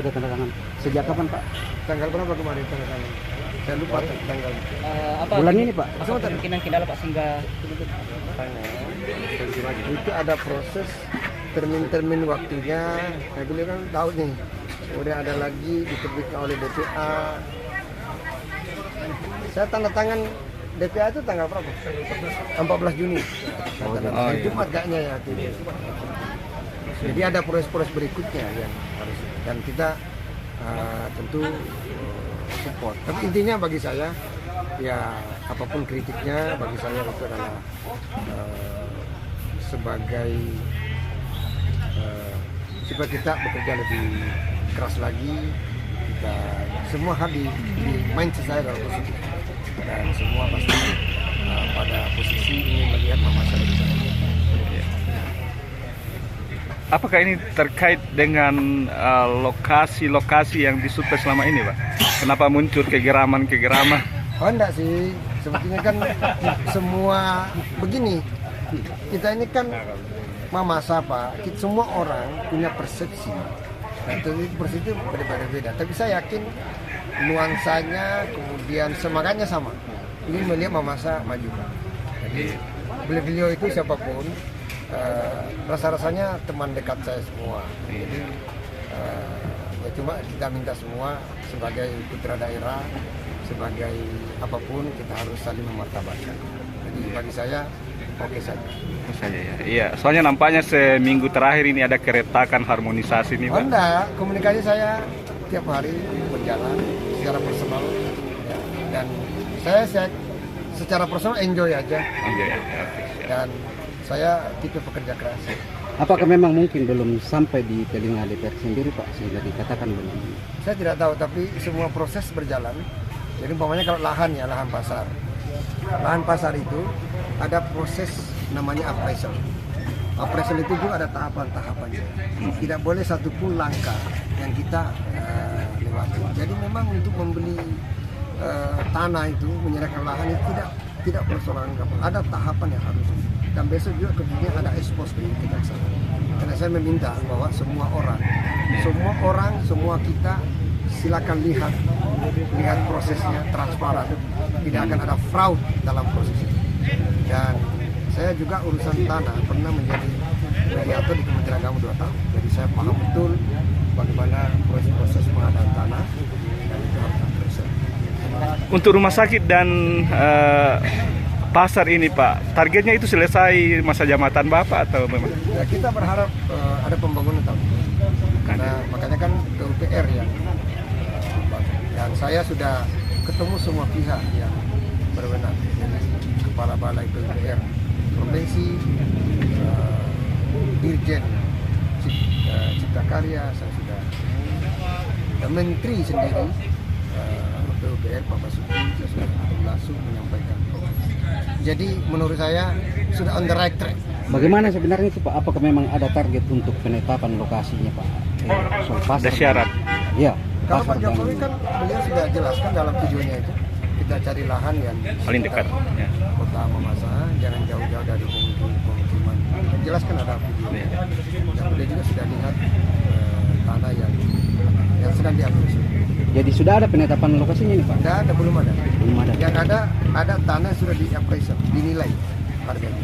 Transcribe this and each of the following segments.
sudah tanda tangan. Sejak kapan Pak? Tanggal berapa kemarin tanda tangan? Saya lupa tanggal. Apa Bulan ini Pak? apa kemungkinan kendala Pak sehingga Itu ada proses termin waktunya. Saya beliau kan tahu nih. Kemudian ada lagi diterbitkan oleh DPA. Saya tanda tangan DPA itu tanggal berapa? 14 Juni. Jumat kayaknya ya. Jadi ada proses-proses berikutnya yang harus, dan kita tentu support. Tapi intinya bagi saya ya apapun kritiknya bagi saya itu adalah sebagai supaya kita bekerja lebih keras lagi, kita semua hal di mindset saya adalah positif dan semua pasti pada posisi ingin melihat masa depan. Apakah ini terkait dengan lokasi-lokasi yang disurvei selama ini, Pak? Kenapa muncul kegeraman-kegeraman? Oh enggak sih, sebetulnya kan semua begini. Kita ini kan masa Pak, semua orang punya persepsi. Dan persepsi berbeda-beda. Tapi saya yakin nuansanya, kemudian semangatnya sama. Ingin melihat masa maju. Jadi beliau itu siapapun, rasa-rasanya teman dekat saya semua. Jadi ya cuma kita minta semua sebagai putra daerah, sebagai apapun kita harus saling memartabatkan. Jadi bagi saya oke saja. Ya. Iya, soalnya nampaknya seminggu terakhir ini ada keretakan harmonisasi nih, Pak. Oh enggak, komunikasi saya tiap hari berjalan secara personal ya. Dan saya secara personal enjoy aja. Enjoy ya. Dan saya tipe pekerja keras. Apakah memang mungkin belum sampai di telinga DPR sendiri Pak sehingga dikatakan belum? Saya tidak tahu, tapi semua proses berjalan. Jadi umpamanya kalau lahan ya, lahan pasar. Lahan pasar itu ada proses namanya appraisal. Appraisal itu juga ada tahapan-tahapannya. Tidak boleh satupun langkah yang kita lewati. Jadi memang untuk membeli tanah itu, menyerahkan lahan itu tidak persoalan gampang. Ada tahapan yang harus. Dan besok juga kemudian ada ekspos ke kejaksaan. Karena saya meminta bahwa semua orang, semua kita silakan lihat prosesnya transparan. Tidak akan ada fraud dalam proses itu. Dan saya juga urusan tanah pernah menjadi mediator di Kementerian Agama 2 tahun. Jadi saya paham betul bagaimana proses pengadaan tanah dan itu harus diproses. Untuk rumah sakit dan pasar ini, Pak, targetnya itu selesai masa jabatan Bapak atau memang? Ya, kita berharap ada pembangunan tahun ini. Karena makanya kan PUPR yang dan saya sudah ketemu semua pihak yang berwenang, jadi Kepala Balai PUPR Provinsi, Dirjen Cipta Karya, saya sudah dan Menteri sendiri PUPR Pak Basuki, saya sudah langsung menyampaikan. Jadi menurut saya sudah on the right track. Bagaimana sebenarnya itu Pak? Apakah memang ada target untuk penetapan lokasinya Pak? Soal pasar. Ada syarat. Iya. Kalau Pak Jokowi kan beliau sudah jelaskan dalam videonya itu, kita cari lahan yang Paling dekat. Ya. Kota Mamasa, jangan jauh-jauh dari pemukiman. Jelaskan ada videonya. Dan beliau juga sudah lihat tanah yang sedang diambil. Jadi sudah ada penetapan lokasinya nih Pak? Tidak ada, belum ada. Belum ada. Yang ada tanah sudah di appraisal, dinilai harganya.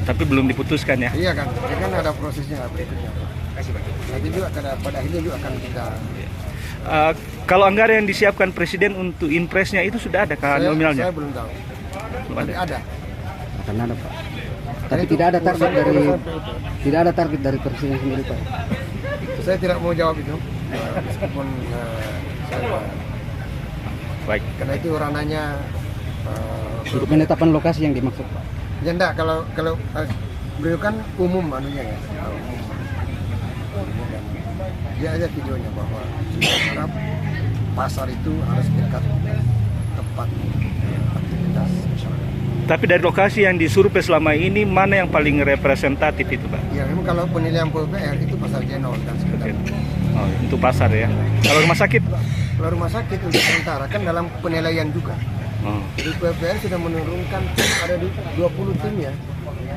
Tapi belum diputuskan ya? Iya kan, ya kan ada prosesnya berikutnya. Nanti juga pada akhirnya juga akan kita. Kalau anggaran yang disiapkan Presiden untuk impresnya itu sudah ada kan nominalnya? Saya belum tahu. Belum Tapi ada. Akan ada Pak. Tapi tidak ada target dari Presiden sendiri Pak. Saya tidak mau jawab itu. Meskipun saya Baik. karena itu ranahnya Untuk penetapan lokasi yang dimaksud Pak. ya enggak, kalau beliau kan umum anunya ya. Dia aja videonya bahwa harap pasar itu harus dekat tempat aktivitas masyarakat. Tapi dari lokasi yang disurvei selama ini, mana yang paling representatif itu, Pak? Ya memang kalau penilaian PUPR itu pasar Jenol dan sekitarnya. Oh, untuk pasar ya. Kalau rumah sakit? Kalau rumah sakit untuk sementara kan dalam penilaian juga. Oh. Jadi PUPR sudah menurunkan ada 20 tim ya.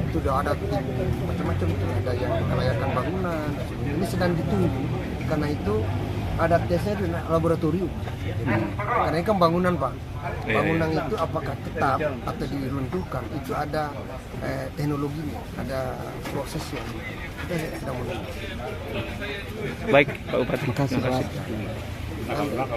Itu sudah ada tim macam-macam, ada yang kelayakan bangunan. Ini sedang ditunggu karena itu ada tesnya di laboratorium. Karena ini kan bangunan Pak. Bangunan itu apakah tetap atau diruntuhkan itu ada teknologinya, ada prosesnya. Kita sedang menunggu. Baik Pak Bupati. Terima kasih Pak. Nah,